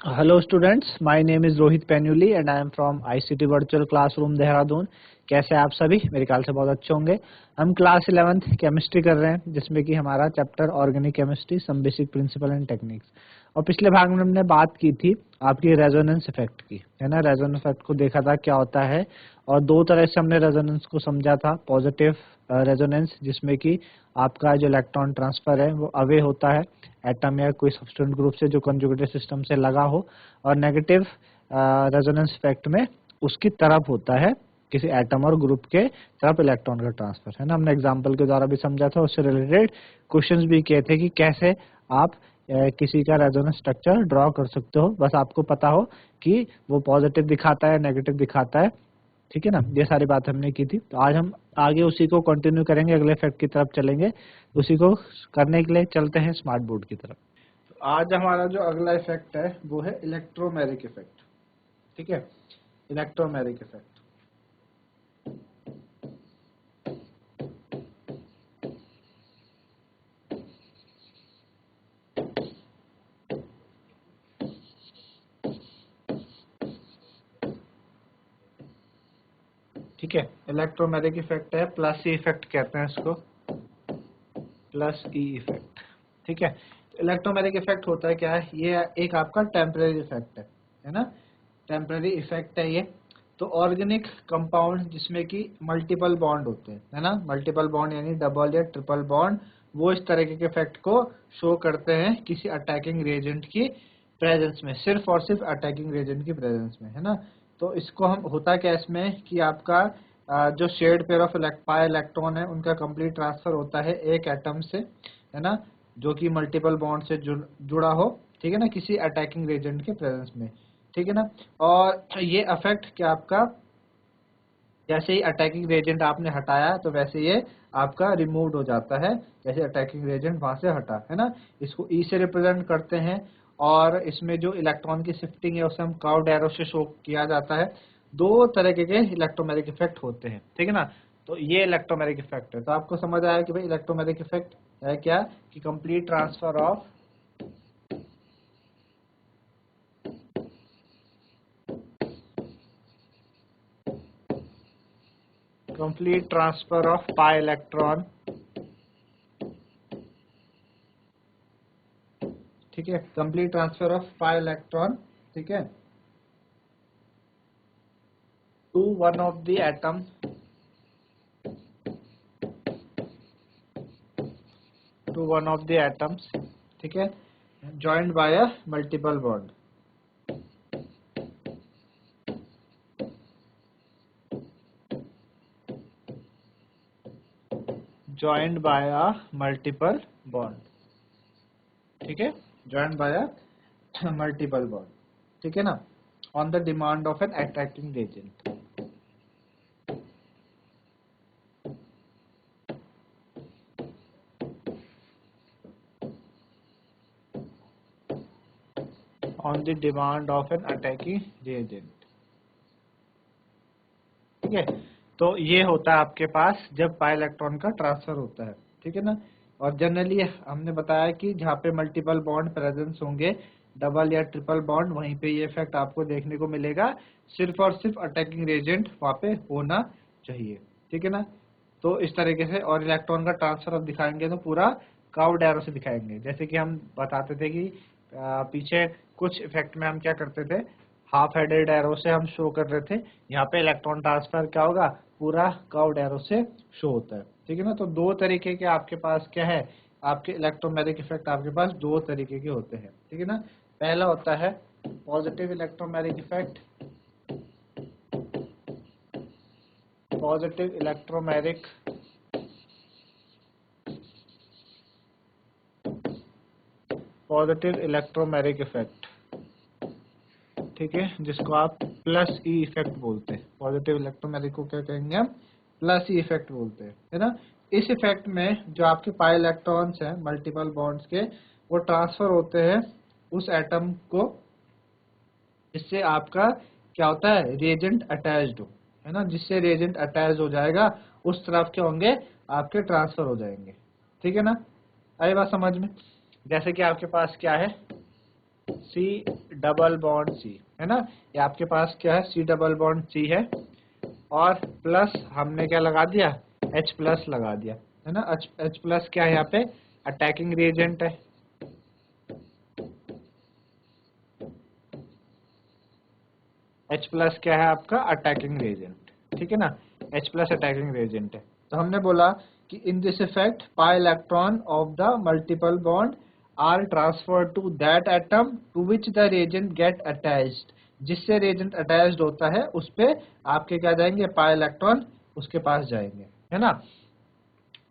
Hello students, my name is Rohit Penuli and I am from ICT Virtual Classroom Dehradun. कैसे आप सभी? मेरे ख्याल से बहुत अच्छे होंगे। हम क्लास 11th केमिस्ट्री कर रहे हैं जिसमें कि हमारा chapter organic chemistry some basic principle and techniques. और पिछले भाग में हमने बात की थी आपकी रेजोनेंस इफेक्ट की, है ना। रेजोनेंस इफेक्ट को देखा था क्या होता है और दो तरह से हमने रेजोनेंस को समझा था। पॉजिटिव रेजोनेंस जिसमें कि आपका जो इलेक्ट्रॉन ट्रांसफर है वो अवे होता है एटम या कोई सब्स्टिट्यूएंट ग्रुप से जो कंजुगेटेड सिस्टम से लगा हो, और नेगेटिव रेजोनेंस इफेक्ट में उसकी तरफ होता है किसी एटम और ग्रुप के तरफ इलेक्ट्रॉन का ट्रांसफर, है ना। हमने एग्जांपल के द्वारा भी समझा था, उससे रिलेटेड क्वेश्चंस भी किए थे कि कैसे आप किसी का रेजोनेंस स्ट्रक्चर ड्रॉ कर सकते हो, बस आपको पता हो कि वो पॉजिटिव दिखाता है नेगेटिव दिखाता है, ठीक है ना। ये सारी बात हमने की थी। तो आज हम आगे उसी को कंटिन्यू करेंगे, अगले इफेक्ट की तरफ चलेंगे। उसी को करने के लिए चलते हैं स्मार्ट बोर्ड की तरफ। तो आज हमारा जो अगला इफेक्ट है वो है इलेक्ट्रोमेरिक इफेक्ट, ठीक है। इलेक्ट्रोमेरिक इफेक्ट, ठीक है। इलेक्ट्रोमेरिक इफेक्ट है, प्लस ई इफेक्ट कहते हैं इसको, प्लस ई इफेक्ट, ठीक है। इलेक्ट्रोमेरिक इफेक्ट होता है क्या है, ये एक आपका टेम्परेरी इफेक्ट है ना। टेम्परेरी इफेक्ट है ये। तो ऑर्गेनिक कंपाउंड जिसमें कि मल्टीपल बॉन्ड होते हैं, है ना, मल्टीपल बॉन्ड यानी डबल या ट्रिपल बॉन्ड, वो इस तरह के इफेक्ट को शो करते हैं किसी अटैकिंग रेजेंट की प्रेजेंस में, सिर्फ और सिर्फ अटैकिंग रेजेंट की प्रेजेंस में, है ना। तो इसको हम होता क्या इसमें कि आपका जो shared pair of pi electron है उनका कंप्लीट ट्रांसफर होता है एक एटम से, है ना, जो कि मल्टीपल बॉन्ड से जुड़ा हो, ठीक है ना, किसी अटैकिंग रेजेंट के प्रेजेंस में, ठीक है ना। और ये अफेक्ट क्या आपका, जैसे ही अटैकिंग रेजेंट आपने हटाया तो वैसे ये आपका रिमूव्ड हो जाता है, जैसे अटैकिंग रेजेंट वहां से हटा, है ना। इसको ई से रिप्रेजेंट करते हैं और इसमें जो इलेक्ट्रॉन की शिफ्टिंग है उसे हम कर्व्ड एरो से शो किया जाता है। दो तरह के इलेक्ट्रोमैग्नेटिक इफेक्ट होते हैं, ठीक है ना। तो ये इलेक्ट्रोमैग्नेटिक इफेक्ट है। तो आपको समझ आया कि भाई इलेक्ट्रोमैग्नेटिक इफेक्ट है क्या, कि complete transfer of pi electron, ठीक है, complete transfer of pi electron, ठीक है, to one of the atom, to one of the atoms, ठीक है, joined by a multiple bond, joined by a multiple bond, ठीक है, joined by a multiple bond, ठीक है ना, on the demand of an attacking agent, on the demand of an attacking agent, ठीक है। तो ये होता है आपके पास जब पाई इलेक्ट्रॉन का ट्रांसफर होता है, ठीक है ना। और जनरली हमने बताया कि जहाँ पे मल्टीपल बॉन्ड प्रेजेंस होंगे, डबल या ट्रिपल बॉन्ड, वहीं पे ये इफेक्ट आपको देखने को मिलेगा, सिर्फ और सिर्फ अटैकिंग रेजेंट वहाँ पे होना चाहिए, ठीक है ना। तो इस तरीके से, और इलेक्ट्रॉन का ट्रांसफर अब दिखाएंगे तो पूरा कर्व्ड एरो से दिखाएंगे, जैसे कि हम बताते थे कि पीछे कुछ इफेक्ट में हम क्या करते थे, हाफ हेडेड एरो से हम शो कर रहे थे। यहाँ पे इलेक्ट्रॉन ट्रांसफर क्या होगा, पूरा कर्व्ड एरो से शो होता है, ठीक है ना। तो दो तरीके के आपके पास क्या है, आपके इलेक्ट्रोमैग्नेटिक इफेक्ट आपके पास दो तरीके के होते हैं, ठीक है ना। पहला होता है positive electromagnetic effect, positive electromagnetic, positive electromagnetic effect, ठीक है, जिसको आप प्लस ई इफेक्ट बोलते हैं। पॉजिटिव इलेक्ट्रोमैग्नेटिक को क्या कहेंगे हम, प्लस ई इफेक्ट बोलते हैं, है ना। इस इफेक्ट में जो आपके पाई इलेक्ट्रॉन्स हैं मल्टीपल बॉन्ड्स के, वो ट्रांसफर होते हैं उस एटम को जिससे आपका क्या होता है, रिएजेंट अटैच्ड हो, है ना। जिससे रिएजेंट अटैच हो जाएगा उस तरफ क्या होंगे, आपके ट्रांसफर हो जाएंगे, ठीक है ना। आई बात समझ में। जैसे कि आपके पास क्या है, C डबल बॉन्ड C, है ना। ये आपके पास क्या है, C डबल बॉन्ड C है, और प्लस हमने क्या लगा दिया, H प्लस लगा दिया, है ना। H प्लस क्या है यहाँ पे, अटैकिंग रिएजेंट है। H प्लस क्या है आपका, अटैकिंग रिएजेंट, ठीक है ना। H प्लस अटैकिंग रिएजेंट है। तो हमने बोला कि in this effect pi electron of the multiple bond are transferred to that atom to which the reagent get attached. जिससे रिएजेंट अटैच्ड होता है उस पे आपके क्या जाएंगे, पाई इलेक्ट्रॉन उसके पास जाएंगे, है ना।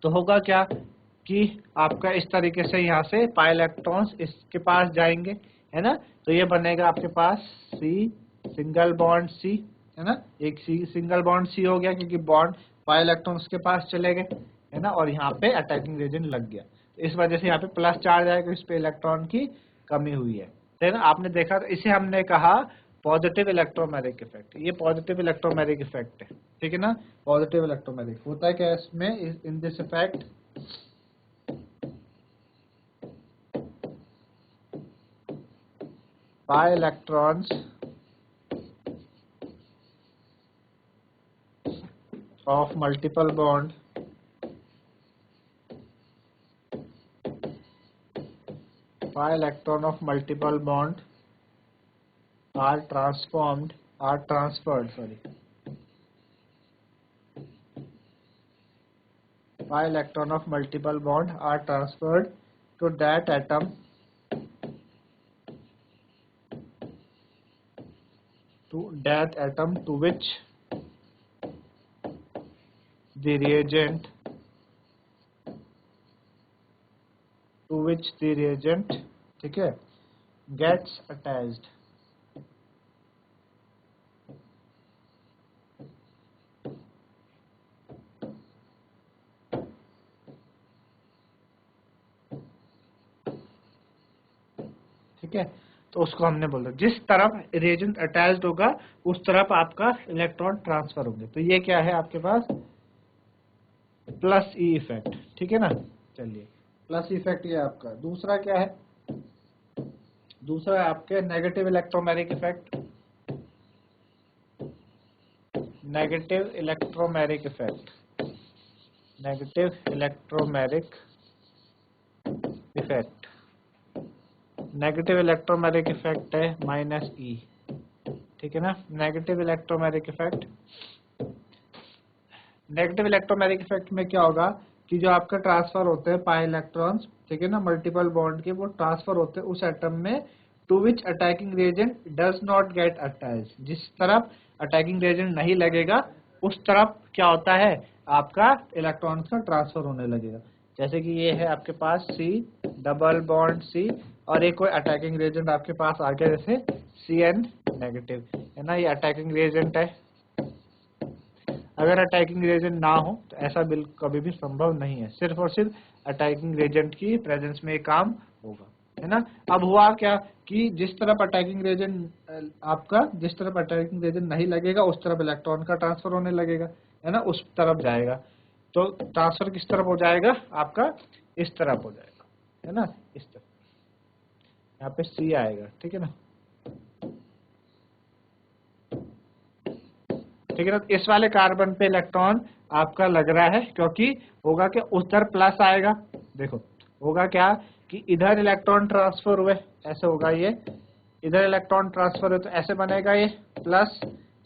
तो होगा क्या कि आपका इस तरीके से यहाँ से पाई इलेक्ट्रॉन्स इसके पास जाएंगे, है ना। तो ये बनेगा आपके पास C सिंगल बॉन्ड C, है ना। एक C सिंगल बॉन्ड C हो गया क्योंकि बॉन्ड पाई इलेक्ट्रॉन उसके पास चले गए, है ना, और यहाँ पे अटैकिंग रिएजेंट लग गया। तो इस वजह से यहाँ पे प्लस चार्ज आएगा, इस पे इलेक्ट्रॉन की कमी हुई है ना। आपने देखा, तो इसे हमने कहा पॉजिटिव इलेक्ट्रोमैग्नेटिक इफेक्ट। ये पॉजिटिव इलेक्ट्रोमैग्नेटिक इफेक्ट है, ठीक है ना। पॉजिटिव इलेक्ट्रोमैग्नेटिक होता है क्या इसमें, इन this effect pi electrons of multiple bond pi electron of multiple bond are transferred pi electron of multiple bond are transferred to that atom to which the reagent ठीक है gets attached। ठीक है, तो उसको हमने बोला जिस तरफ रिएजेंट अटैच्ड होगा उस तरफ आपका इलेक्ट्रॉन ट्रांसफर होंगे। तो ये क्या है आपके पास, प्लस ई इफेक्ट, ठीक है ना। चलिए, प्लस इफेक्ट ये आपका। दूसरा क्या है, दूसरा आपके negative electromagnetic effect. Negative electromagnetic effect, negative electromagnetic effect, negative electromagnetic effect है माइनस ई, ठीक है ना। Negative electromagnetic effect, negative electromagnetic effect में क्या होगा कि जो आपका ट्रांसफर होते हैं पाई इलेक्ट्रॉन्स, ठीक है ना, मल्टीपल बॉन्ड के, वो ट्रांसफर होते हैं उस एटम में to which attacking reagent does not get attach. जिस तरफ अटैकिंग रिएजेंट नहीं लगेगा उस तरफ क्या होता है, आपका इलेक्ट्रॉन का ट्रांसफर होने लगेगा। जैसे कि ये है आपके पास C डबल बॉन्ड C, और एक कोई अटैकिंग रिएजेंट आपके पास आ गया जैसे Cn नेगेटिव, है ना। ये अटैकिंग रिएजेंट है। अगर अटैकिंग रिएजेंट ना हो तो ऐसा बिल्कुल कभी भी संभव नहीं है, सिर्फ और सिर्फ अटैकिंग रिएजेंट की प्रेजेंस में ये काम होगा, है ना। अब हुआ क्या कि जिस तरफ अटैकिंग रिएजेंट आपका, जिस तरफ अटैकिंग रिएजेंट नहीं लगेगा उस तरफ इलेक्ट्रॉन का ट्रांसफर होने लगेगा, है ना, उस तरफ जाएगा। तो ट्रांसफर किस तरफ हो जाएगा आपका, इस तरफ हो जाएगा, है ना, इस तरफ। यहाँ पे C आएगा, ठीक है ना, ठीक है ना। इस वाले कार्बन पे इलेक्ट्रॉन आपका लग रहा है क्योंकि होगा कि उधर प्लस आएगा। देखो होगा क्या कि इधर इलेक्ट्रॉन ट्रांसफर हुए, ऐसे होगा, ये इधर इलेक्ट्रॉन ट्रांसफर हुए तो ऐसे बनेगा ये प्लस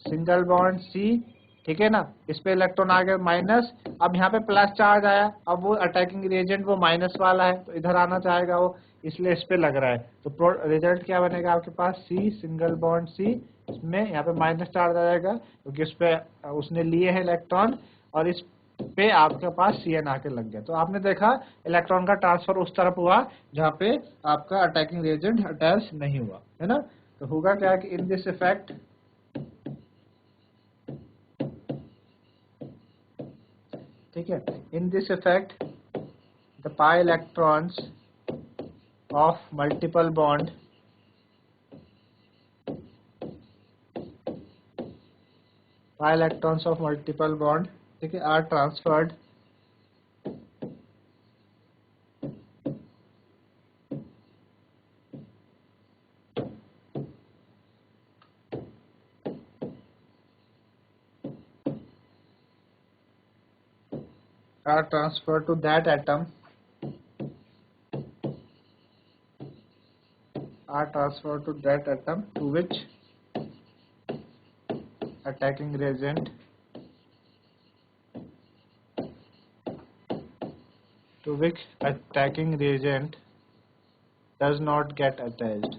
सिंगल बॉन्ड C, ठीक है ना। इस पे इलेक्ट्रॉन आ गया माइनस, अब यहाँ पे प्लस चार्ज आया, अब वो अटैकिंग रिएजेंट वो माइनस वाला है तो इधर आना चाहेगा वो, इसलिए इस पे लग रहा है। तो रिजल्ट क्या बनेगा आपके पास, C सिंगल बॉन्ड C, इसमें यहाँ पे माइनस चार्ज आ जाएगा क्योंकि इस पे उसने लिए है इलेक्ट्रॉन, और इस पे आपके पास Cn आके लग गया। तो आपने देखा इलेक्ट्रॉन का ट्रांसफर उस तरफ हुआ जहाँ पे आपका अटैकिंग रिएजेंट अटैच नहीं हुआ, है ना। तो होगा क्या कि इन दिस इफेक्ट, ठीक है, इन this effect the pi electrons of multiple bond pi electrons of multiple bond, ठीक है, are transferred are transferred to that atom to which attacking reagent does not get attached.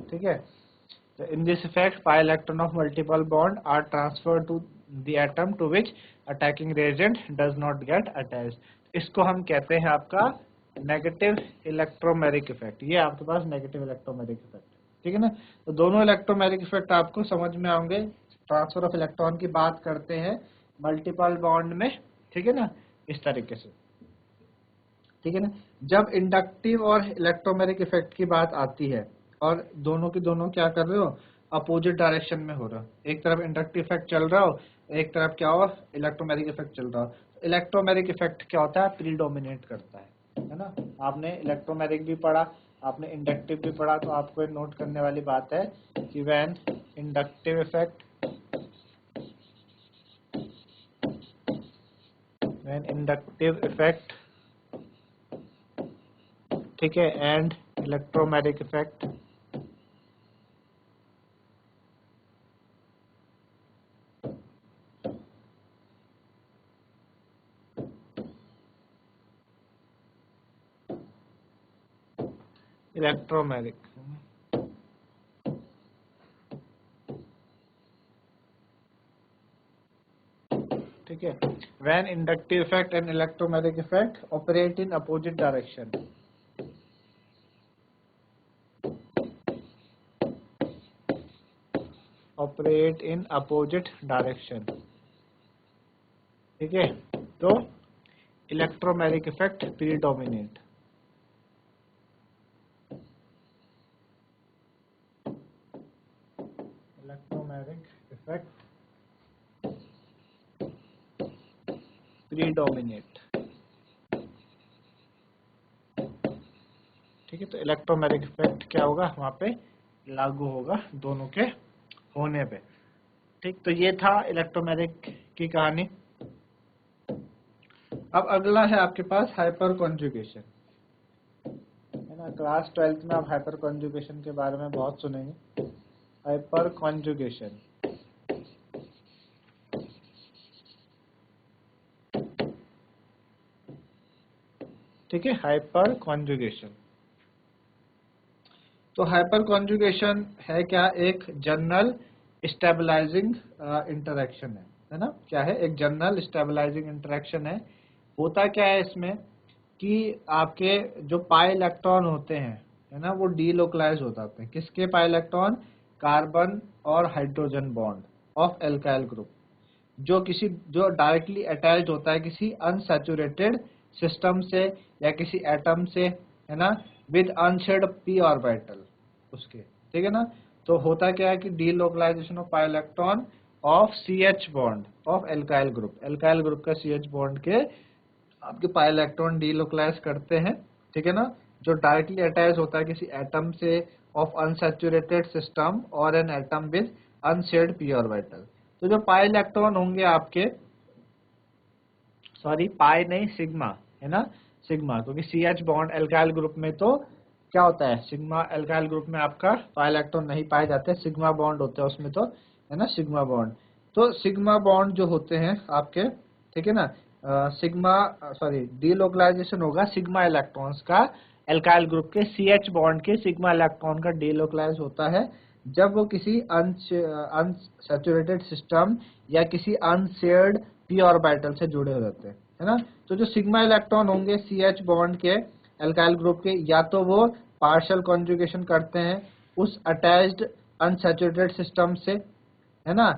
ठीक है, so in this effect pi electron of multiple bond are transferred to the atom to which attacking reagent does not get attached. इसको हम कहते हैं आपका negative electromeric effect. ये आपके पास negative electromeric effect, ठीक है ना। तो दोनों इलेक्ट्रोमेरिक इफेक्ट आपको समझ में आएंगे। ट्रांसफर ऑफ इलेक्ट्रॉन की बात करते हैं मल्टीपल बॉन्ड में, ठीक है ना, इस तरीके से, ठीक है ना। जब इंडक्टिव और इलेक्ट्रोमेरिक इफेक्ट की बात आती है और दोनों की दोनों क्या कर रहे हो, अपोजिट डायरेक्शन में हो रहा हो, एक तरफ इंडक्टिव इफेक्ट चल रहा हो, एक तरफ क्या हो, इलेक्ट्रोमेरिक इफेक्ट चल रहा हो। इलेक्ट्रोमेरिक इफेक्ट क्या होता है, प्रीडोमिनेट करता है ना। आपने इलेक्ट्रोमेरिक भी पढ़ा, आपने इंडक्टिव भी पढ़ा, तो आपको नोट करने वाली बात है कि व्हेन इंडक्टिव इफेक्ट, ठीक है, एंड इलेक्ट्रोमेरिक इफेक्ट इलेक्ट्रोमेरिक, ठीक है, when inductive effect and electromeric effect operate in opposite direction, ठीक है, तो इलेक्ट्रोमेरिक इफेक्ट प्रीडोमिनेट। ठीक है, तो इलेक्ट्रोमेरिक इफेक्ट क्या होगा, वहां पे लागू होगा दोनों के होने पे। ठीक, तो ये था इलेक्ट्रोमेरिक की कहानी। अब अगला है आपके पास हाइपर कॉन्जुगेशन, है ना। क्लास 12th में आप हाइपर कॉन्जुगेशन के बारे में बहुत सुनेंगे। हाइपर कॉन्जुगेशन, ठीक है, हाइपर कॉन्जुगेशन। तो हाइपर कॉन्जुगेशन है क्या, एक जनरल स्टेबलाइजिंग इंटरेक्शन है ना। क्या है, एक जनरल स्टेबलाइजिंग इंटरेक्शन है। होता क्या है इसमें कि आपके जो पाई इलेक्ट्रॉन होते हैं, है ना, वो डीलोकलाइज हो जाते हैं। किसके पाई इलेक्ट्रॉन, कार्बन और hydrogen bond of alkyl group, जो डायरेक्टली अटैच्ड होता है किसी अनसैचुरेटेड सिस्टम से या किसी एटम से, है ना, विद अनशेयर्ड पी ऑर्बिटल उसके, ठीक है ना। तो होता क्या है कि delocalization of pi electron of CH bond of alkyl group का CH बॉन्ड के आपके पाई इलेक्ट्रॉन डीलोकलाइज करते हैं, ठीक है ना, जो डायरेक्टली अटैच होता है किसी एटम से ऑफ अनसैचुरेटेड सिस्टम और an atom with unshared P orbital. तो जो पाई इलेक्ट्रॉन होंगे आपके, सॉरी पाई नहीं, सिग्मा, है ना, सिग्मा, क्योंकि CH बॉन्ड एल्काइल ग्रुप में तो क्या होता है, सिग्मा, एल्काइल ग्रुप में आपका पाई इलेक्ट्रॉन नहीं पाए जाते, सिग्मा बॉन्ड होते हैं उसमें, तो है ना, सिग्मा बॉन्ड। तो सिग्मा बॉन्ड जो होते हैं आपके, ठीक है ना, डीलोकलाइजेशन होगा सिग्मा इलेक्ट्रॉन्स का एल्काइल ग्रुप के CH बॉन्ड के सिग्मा इलेक्ट्रॉन का डीलोकलाइज होता है जब वो किसी अनसैचुरेटेड सिस्टम या किसी अनशेयर्ड पी ऑर्बिटल से जुड़े हो जाते हैं, है ना। तो जो सिग्मा इलेक्ट्रॉन होंगे CH बॉन्ड के एल्काइल ग्रुप के, या तो वो पार्शियल कॉन्जुगेशन करते हैं उस अटैच्ड अनसैचुरेटेड सिस्टम से, है ना,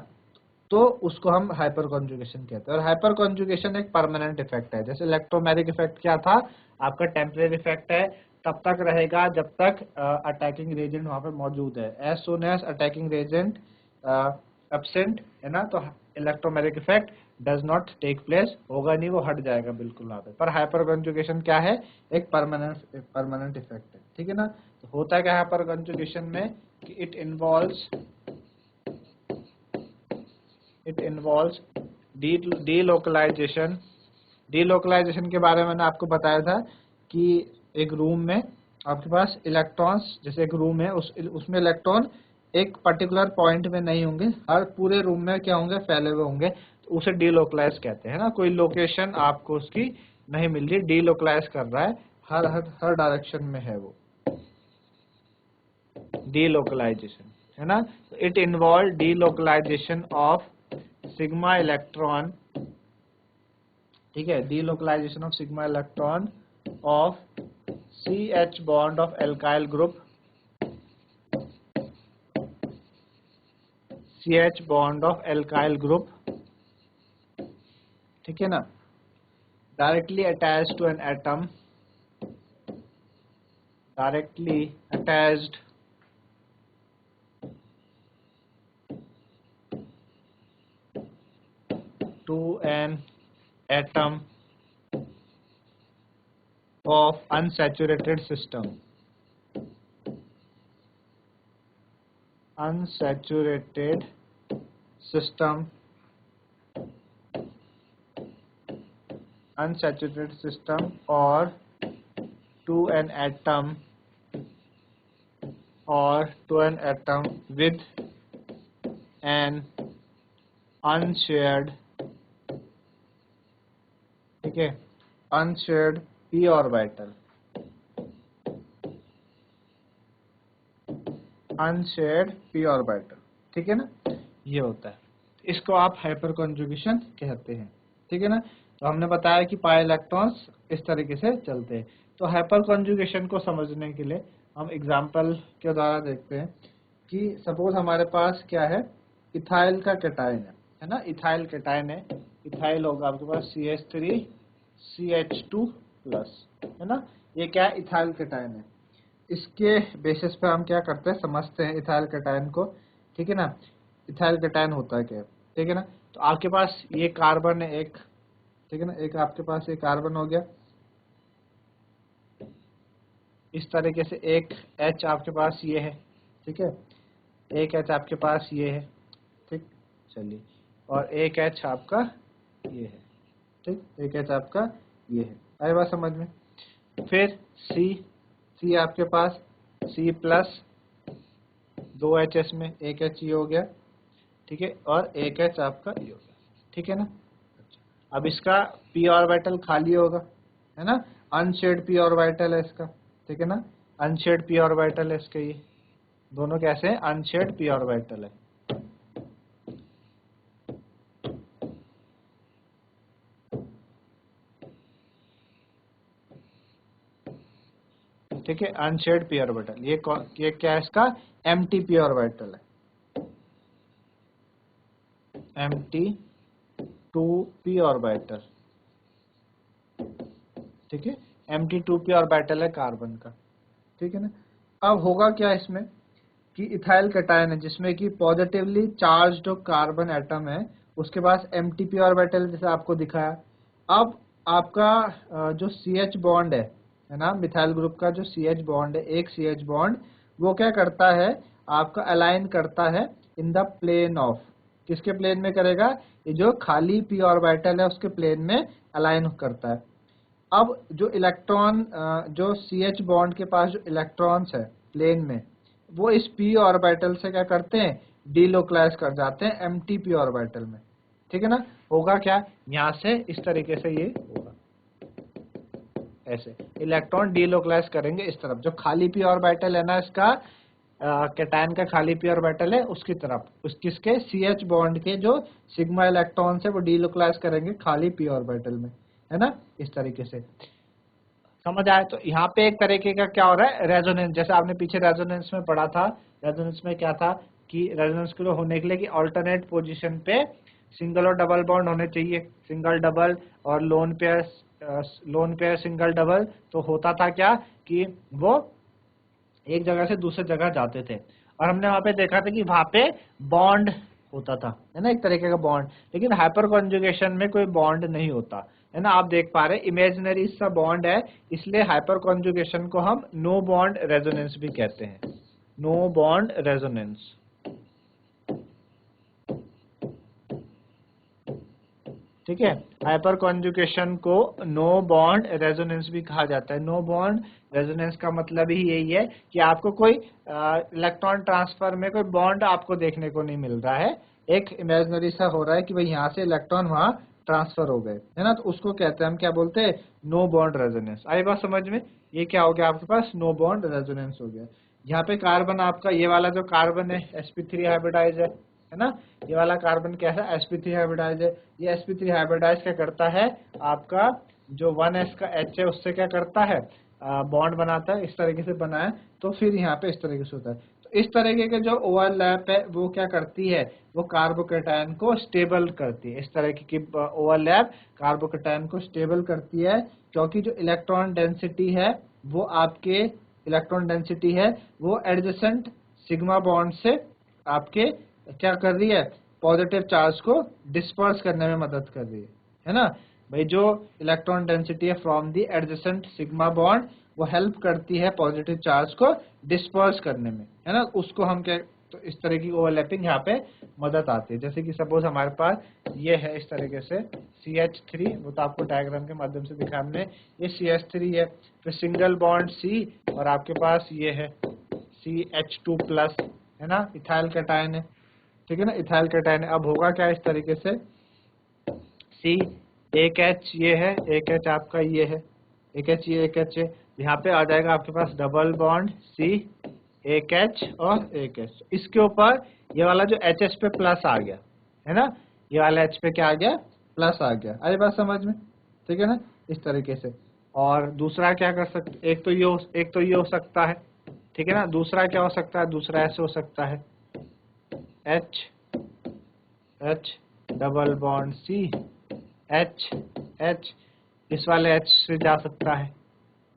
तो उसको हम हाइपर कॉन्जुगेशन कहते हैं। और हाइपर कॉन्जुगेशन एक परमानेंट इफेक्ट है। जैसे इलेक्ट्रोमेरिक इफेक्ट क्या था, आपका टेम्परेरी इफेक्ट है, तब तक रहेगा जब तक अटैकिंग रेजेंट वहां पे मौजूद है। As soon as attacking reagent absent, है ना, तो electromagnetic effect does not take place, होगा नहीं, वो हट जाएगा बिल्कुल वहां पे। पर हाइपर कंजुगेशन क्या है, एक परमानेंट इफेक्ट है, ठीक है ना। तो होता क्या है हाइपर कंजुगेशन में कि इट इन्वॉल्व्स डीलोकलाइजेशन। डीलोकलाइजेशन के बारे में मैंने आपको बताया था कि एक रूम में आपके पास इलेक्ट्रॉन्स, जैसे एक रूम है उसमें इलेक्ट्रॉन एक पर्टिकुलर पॉइंट में नहीं होंगे, हर पूरे रूम में क्या होंगे, फैले हुए होंगे, तो उसे डीलोकलाइज कहते हैं ना। कोई लोकेशन आपको उसकी नहीं मिल रही, डीलोकलाइज कर रहा है, हर डायरेक्शन में है वो, डीलोकलाइजेशन है ना। It involve delocalization of sigma electron, ठीक है, delocalization of sigma electron of CH bond of alkyl group, CH bond of alkyl group, ठीक है ना, directly attached to an atom, directly attached to an atom of unsaturated system, unsaturated system, unsaturated system, or to an atom, or to an atom with an unshared, ठीक है, unshared p orbital, unshared p orbital, ठीक है ना, ये होता है, इसको आप हाइपर कॉन्जुगेशन कहते हैं, ठीक है ना। तो हमने बताया कि पाई इलेक्ट्रॉन्स इस तरीके से चलते हैं। तो हाइपर कॉन्जुगेशन को समझने के लिए हम एग्जांपल के द्वारा देखते हैं कि सपोज हमारे पास क्या है, इथाइल का कैटायन है ना, इथाइल कैटायन है, इथाइल होगा आपके पास CH3 CH2 प्लस, है ना, ये क्या है, इथाइल कैटायन है। इसके बेसिस पे हम क्या करते हैं, समझते हैं इथाइल कैटायन को, ठीक है ना। इथाइल कैटायन होता है क्या, ठीक है ना। तो आपके पास ये कार्बन है एक, ठीक है ना, एक आपके पास ये कार्बन हो गया, इस तरीके से एक H आपके पास ये है, ठीक है, एक H आपके पास ये है, ठीक, चलिए, और एक H आपका ये है, ठीक, एक H आपका ये है, आई बात समझ में। फिर C आपके पास C प्लस, दो H में, एक H ये हो गया, ठीक है, और एक H आपका ये हो गया, ठीक है ना। अब इसका p ऑर्बिटल खाली होगा, है ना, अनशेड p ऑर्बिटल है इसका, ठीक है ना, अनशेड p ऑर्बिटल है इसके, ये दोनों कैसे हैं, अनशेड p ऑर्बिटल है, ठीक है, अनशेड p ऑर्बिटल। ये क्या है, इसका एम्प्टी p ऑर्बिटल है, एम्प्टी 2p ऑर्बिटल, ठीक है, एम्प्टी 2p ऑर्बिटल है कार्बन का, ठीक है ना। अब होगा क्या इसमें कि इथाइल कैटायन है जिसमें कि पॉजिटिवली चार्ज्ड कार्बन एटम है, उसके पास एम्प्टी p ऑर्बिटल जैसे आपको दिखाया। अब आपका जो CH बॉन्ड है ना, मिथाइल ग्रुप का जो CH बॉन्ड है, एक CH बॉन्ड, वो क्या करता है, आपका अलाइन करता है इन द प्लेन ऑफ, किसके प्लेन में करेगा, ये जो खाली p ऑर्बिटल है उसके प्लेन में अलाइन करता है। अब जो इलेक्ट्रॉन, जो CH बॉन्ड के पास जो इलेक्ट्रॉन्स है प्लेन में, वो इस p ऑर्बिटल से क्या करते हैं, डीलोकलाइज कर जाते हैं एम्प्टी p ऑर्बिटल में, ठीक है ना। होगा क्या, यहाँ से इस तरीके से ये होगा, ऐसे इलेक्ट्रॉन डीलोकलाइज करेंगे इस तरफ, जो खाली p ऑर्बिटल है ना इसका, कैटायन का खाली p ऑर्बिटल है उसकी तरफ, किसके, CH बॉन्ड के जो सिग्मा इलेक्ट्रॉन है वो डीलोकलाइज करेंगे खाली p ऑर्बिटल में, है ना, इस तरीके से समझ आए। तो यहाँ पे एक तरीके का क्या हो रहा है, रेजोनेंस, जैसे आपने पीछे रेजोनेंस में पढ़ा था, रेजोनेंस में क्या था कि रेजोनेंस के लिए होने के लिए कि अल्टरनेट पोजीशन पे सिंगल और डबल बॉन्ड होने चाहिए, सिंगल डबल और लोन पेयर सिंगल डबल। तो होता था क्या कि वो एक जगह से दूसरे जगह जाते थे, और हमने वहां पे देखा था कि वहां पे बॉन्ड होता था, है ना, एक तरीके का बॉन्ड। लेकिन हाइपर कॉन्जुगेशन में कोई बॉन्ड नहीं होता, है ना, आप देख पा रहे इमेजिनरी सा बॉन्ड है, इसलिए हाइपर कॉन्जुगेशन को हम नो बॉन्ड रेजोनेंस भी कहते हैं, नो बॉन्ड रेजोनेंस। ठीक है, हाइपर कॉन्जुगेशन को नो बॉन्ड रेजोनेंस भी कहा जाता है। नो बॉन्ड रेजोनेंस का मतलब ही यही है कि आपको कोई इलेक्ट्रॉन ट्रांसफर में कोई बॉन्ड आपको देखने को नहीं मिल रहा है, एक इमेजिनरी सा हो रहा है कि भाई यहाँ से इलेक्ट्रॉन वहां ट्रांसफर हो गए, है ना, तो उसको कहते हैं हम, क्या बोलते हैं, नो बॉन्ड रेजोनेंस। आई बात समझ में? ये क्या हो गया आपके पास, नो बॉन्ड रेजोनेंस हो गया। यहाँ पे कार्बन आपका, ये वाला जो कार्बन है sp3 हाइब्रिडाइज है ना, ये वाला कार्बन क्या है, sp3 हाइब्रिडाइज है। ये sp3 हाइब्रिडाइज क्या करता है, आपका जो 1s का H है उससे क्या करता है, बॉन्ड बनाता है, इस तरीके से बना है, तो फिर यहाँ पे इस तरीके से होता है। तो इस तरीके के जो ओवरलैप है वो क्या करती है, वो कार्बोकेटायन को स्टेबल करती है। इस तरीके की ओवरलैप कार्बोकेटायन को स्टेबल करती है, क्योंकि जो इलेक्ट्रॉन डेंसिटी है वो आपके, इलेक्ट्रॉन डेंसिटी है वो एडजेसेंट सिग्मा बॉन्ड से आपके क्या कर रही है, पॉजिटिव चार्ज को डिस्पर्स करने में मदद कर रही है ना। भाई जो इलेक्ट्रॉन डेंसिटी है from the adjacent sigma bond, वो हेल्प करती है पॉजिटिव चार्ज को डिस्पर्स करने में, है ना, उसको हम क्या, तो इस तरह की ओवरलैपिंग यहाँ पे मदद आती है। जैसे कि सपोज हमारे पास ये है इस तरीके से CH3, वो तो आपको डायग्राम के माध्यम से दिखा हमने, ये CH3 है, फिर सिंगल बॉन्ड C, और आपके पास ये है CH2+, है ना, इथाइल कैटायन है, ठीक है ना, इथाइल कैटायन है। अब होगा क्या, इस तरीके से C, एक H ये है, एक H आपका ये है, एक H ये, एक H है, यहाँ पे आ जाएगा आपके पास डबल बॉन्ड C, एक H और एक H। इसके ऊपर ये वाला जो HS पे प्लस आ गया, है ना, ये वाला H पे क्या आ गया, प्लस आ गया। आई बात समझ में? ठीक है ना, इस तरीके से। और दूसरा क्या कर सकते, एक तो ये हो सकता है, ठीक है ना, दूसरा क्या हो सकता है, दूसरा ऐसे हो सकता है H H double bond C, H H, इस वाले H से जा सकता है,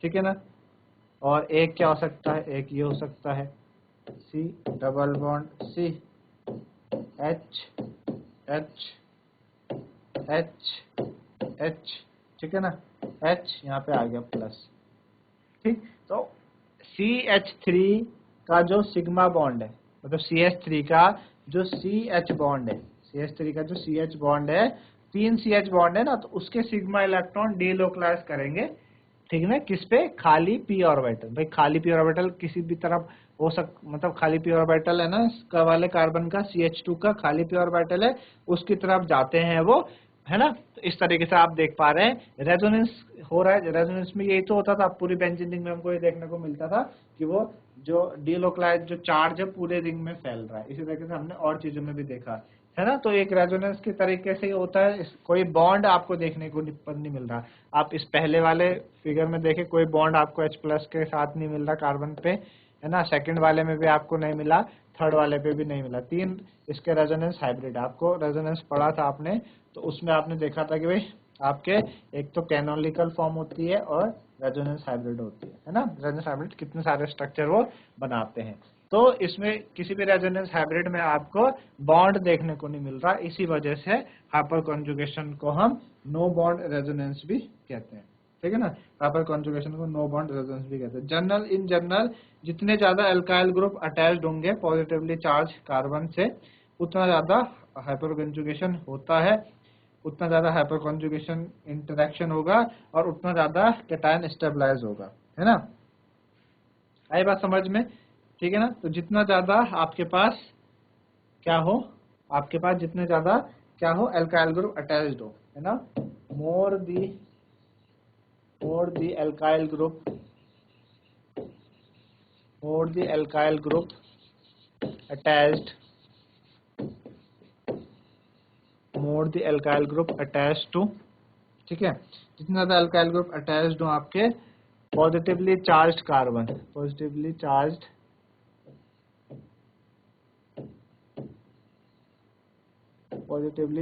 ठीक है ना। और एक क्या हो सकता है, एक ये हो सकता है C double bond C, H H H H, ठीक है ना, H यहाँ पे आ गया प्लस, ठीक। तो CH3 का जो सिग्मा बॉन्ड है, मतलब CH3 का जो CH बॉन्ड है, CH3 का जो CH बॉन्ड है, 3 CH बॉन्ड है ना, तो उसके सिग्मा इलेक्ट्रॉन डीलोकलाइज करेंगे, ठीक है ना, किस पे, खाली p ऑर्बिटल। भाई खाली p ऑर्बिटल किसी भी तरफ हो मतलब खाली p ऑर्बिटल है ना, इसका वाले कार्बन का CH2 का खाली p ऑर्बिटल है, उसकी तरफ जाते हैं वो, है ना। तो इस तरीके से आप देख पा रहे हैं रेजोनेंस हो रहा है। रेजोनेंस में यही तो होता था, पूरी बेंजीन रिंग में हमको ये देखने को मिलता था कि वो जो डीलोकलाइज जो चार्ज है पूरे रिंग में फैल रहा है। इसी तरीके से हमने और चीजों में भी देखा है ना। तो एक रेजोनेंस के तरीके से ही होता है, कोई बॉन्ड आपको देखने को नहीं मिल रहा। आप इस पहले वाले फिगर में देखें, कोई बॉन्ड आपको H+ के साथ नहीं मिल रहा कार्बन पे, है ना, सेकंड वाले में भी आपको नहीं मिला, थर्ड वाले पे भी नहीं मिला। 3 इसके रेजोनेंस हाइब्रिड, आपको रेजोनेंस पढ़ा था आपने, तो उसमें आपने देखा था कि भाई आपके एक तो कैनोनिकल फॉर्म होती है और रेजोनेंस हाइब्रिड होती है ना। रेजोनेंस हाइब्रिड कितने सारे स्ट्रक्चर वो बनाते हैं। तो इसमें किसी भी रेजोनेंस हाइब्रिड में आपको बॉन्ड देखने को नहीं मिल रहा, इसी वजह से हाइपर कॉन्जुगेशन को हम नो बॉन्ड रेजोनेंस भी कहते हैं, ठीक है ना। हाइपर कॉन्जुगेशन को नो बॉन्ड रेजोनेंस भी कहते हैं। इन जनरल जितने ज्यादा अल्काइल ग्रुप अटैच्ड होंगे पॉजिटिवली चार्ज कार्बन से, उतना ज्यादा हाइपर कॉन्जुगेशन होता है, उतना ज्यादा हाइपर कॉन्जुगेशन इंटरेक्शन होगा, और उतना ज्यादा कैटायन स्टेबलाइज होगा, है ना। आई बात समझ में? ठीक है ना। तो जितना ज्यादा आपके पास क्या हो, आपके पास जितने ज्यादा क्या हो, अल्काइल ग्रुप अटैच्ड हो, है ना, more the alkyl group, more the alkyl group attached, more the alkyl group attached to, ठीक है, जितने ज्यादा अल्काइल ग्रुप अटैच्ड हो आपके positively charged carbon, positively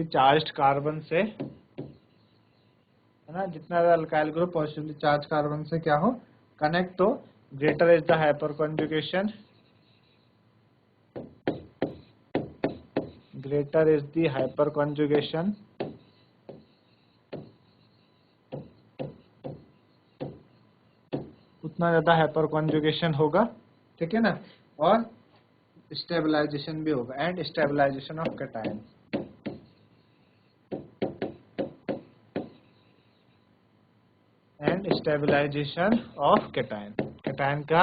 charged carbon से, है ना, जितना ज्यादा alkyl group positively charge carbon से क्या हो, कनेक्ट हो, greater is the hyperconjugation, greater is the hyperconjugation उतना ज्यादा हाइपर कॉन्जुगेशन होगा, ठीक है ना, और स्टेबलाइजेशन भी होगा, and stabilization of cation. And stabilization of cation, cation का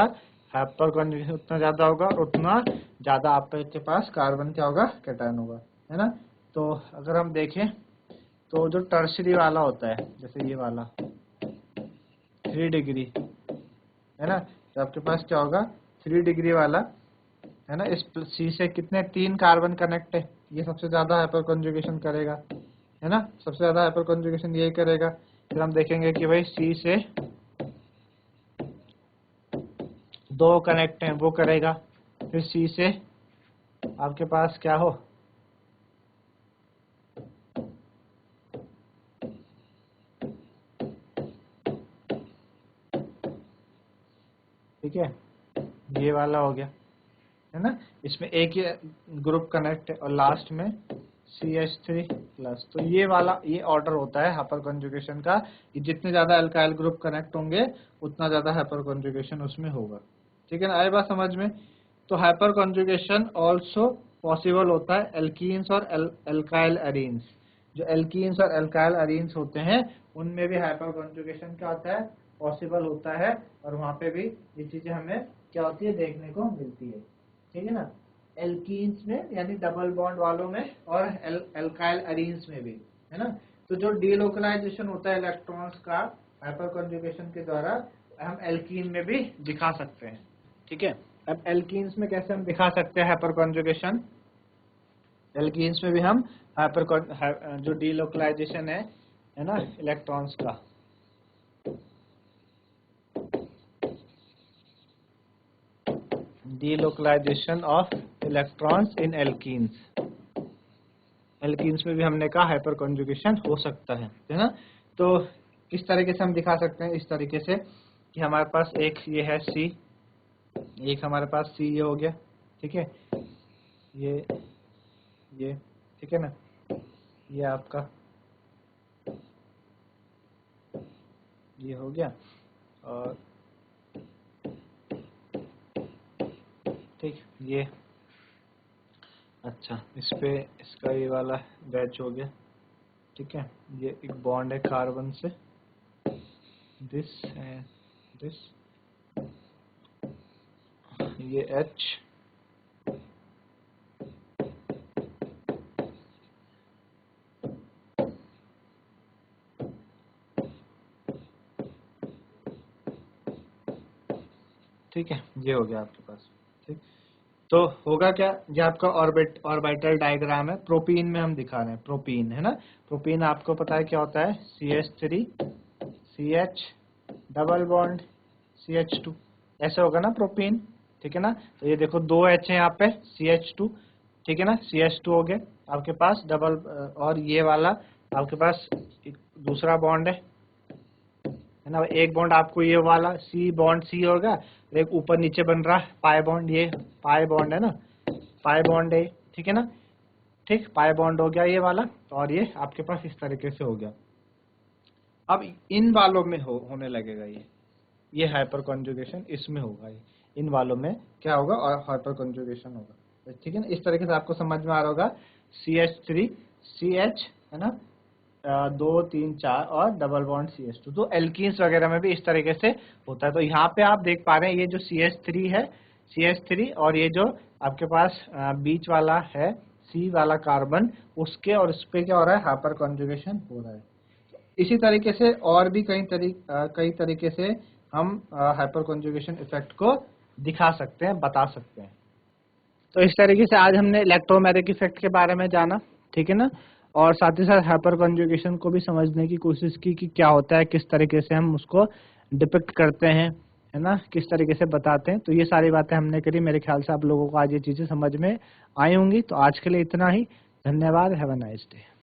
हाइपर कॉन्जुगेशन उतना ज्यादा होगा और उतना ज्यादा आपके पास कार्बन क्या होगा, कैटायन होगा, है ना। तो अगर हम देखें तो जो टर्शरी वाला होता है, जैसे ये वाला 3 डिग्री, है ना, तो आपके पास क्या होगा 3 डिग्री वाला, है ना, इस सी से कितने 3 कार्बन कनेक्ट है, ये सबसे ज्यादा हाइपर कॉन्जुगेशन करेगा, है ना, सबसे ज्यादा हाइपर कॉन्जुगेशन यही करेगा। फिर हम देखेंगे कि भाई सी से 2 कनेक्ट हैं, वो करेगा। फिर सी से आपके पास क्या हो, ठीक है, ये वाला हो गया, है ना, इसमें एक ही ग्रुप कनेक्ट है और लास्ट में CH3 प्लस। तो ये वाला ये ऑर्डर होता है हाइपर कॉन्जुगेशन का, कि जितने ज्यादा अल्काइल ग्रुप कनेक्ट होंगे उतना ज्यादा हाइपर कॉन्जुगेशन उसमें होगा, ठीक है ना, आई बात समझ में। तो हाइपर कॉन्जुगेशन ऑल्सो पॉसिबल होता है एल्कीन्स और अल्काइल अरीन्स। जो एल्कीन्स और अल्काइल अरीन्स होते हैं उनमें भी हाइपर कॉन्जुगेशन क्या होता है, पॉसिबल होता है, और वहां पे भी ये चीजें हमें क्या होती है, देखने को मिलती है, ठीक है ना, एल्कीन्स में यानी डबल बॉन्ड वालों में और एल्काइल अरीन्स में भी, है ना। तो जो डीलोकलाइजेशन होता है इलेक्ट्रॉन्स का हाइपर कॉन्जुगेशन के द्वारा, हम एल्कीन में भी दिखा सकते हैं, ठीक है। अब एल्कीन्स में कैसे हम दिखा सकते हैं हाइपर कॉन्जुगेशन, एल्कीन्स में भी हम जो डीलोकलाइजेशन है ना इलेक्ट्रॉन्स का, delocalization of electrons in alkenes, alkenes में भी हमने कहा हाइपर कॉन्जुगेशन हो सकता है ना। तो किस तरीके से हम दिखा सकते हैं, इस तरीके से कि हमारे पास एक ये है C, एक हमारे पास C ये हो गया, ठीक है, ये ठीक है ना, ये आपका ये हो गया, और ठीक ये, अच्छा इस पे इसका ये वाला बैच हो गया, ठीक है, ये एक बॉन्ड है कार्बन से, दिस एंड दिस, ये H, ठीक है, ये हो गया आपके पास, ठीक। तो होगा क्या, ये आपका ऑर्बिटल डायग्राम है, प्रोपीन में हम दिखा रहे हैं, प्रोपीन है ना, प्रोपीन आपको पता है क्या होता है, CH3 CH double bond CH2, ऐसे होगा ना प्रोपीन, ठीक है ना। तो ये देखो 2 H है यहाँ पे CH2, ठीक है ना, CH2 हो गए आपके पास डबल, और ये वाला आपके पास एक दूसरा बॉन्ड है ना, एक बॉन्ड आपको ये वाला C बॉन्ड C होगा, एक ऊपर नीचे बन रहा है पाई बॉन्ड, ये पाई बॉन्ड है ना, पाई बॉन्ड है, ठीक है ना, ठीक, पाई बॉन्ड हो गया ये वाला, और ये आपके पास इस तरीके से हो गया। अब इन वालों में होने लगेगा ये हाइपर कॉन्जुगेशन इसमें होगा, ये इन वालों में क्या होगा, और हाइपर कॉन्जुगेशन होगा, ठीक है ना, इस तरीके से आपको समझ में आ रहा होगा। CH3 CH है ना, 2 3 4 और डबल बॉन्ड CH2, तो एल्कीन्स वगैरह में भी इस तरीके से होता है। तो यहाँ पे आप देख पा रहे हैं ये जो CH3 है, CH3 और ये जो आपके पास बीच वाला है C वाला कार्बन, उसके और उस पे क्या हो रहा है, हाइपर कॉन्जुगेशन हो रहा है। इसी तरीके से और भी कई तरीके से हम हाइपर कॉन्जुगेशन इफेक्ट को दिखा सकते हैं, बता सकते हैं। तो इस तरीके से आज हमने इलेक्ट्रोमैग्नेटिक इफेक्ट के बारे में जाना, ठीक है ना, और साथ ही साथ हाइपर कॉन्जुगेशन को भी समझने की कोशिश की कि क्या होता है, किस तरीके से हम उसको डिपिक्ट करते हैं, है ना, किस तरीके से बताते हैं। तो ये सारी बातें हमने करी, मेरे ख्याल से आप लोगों को आज ये चीजें समझ में आई होंगी। तो आज के लिए इतना ही, धन्यवाद, हैव अ नाइस डे।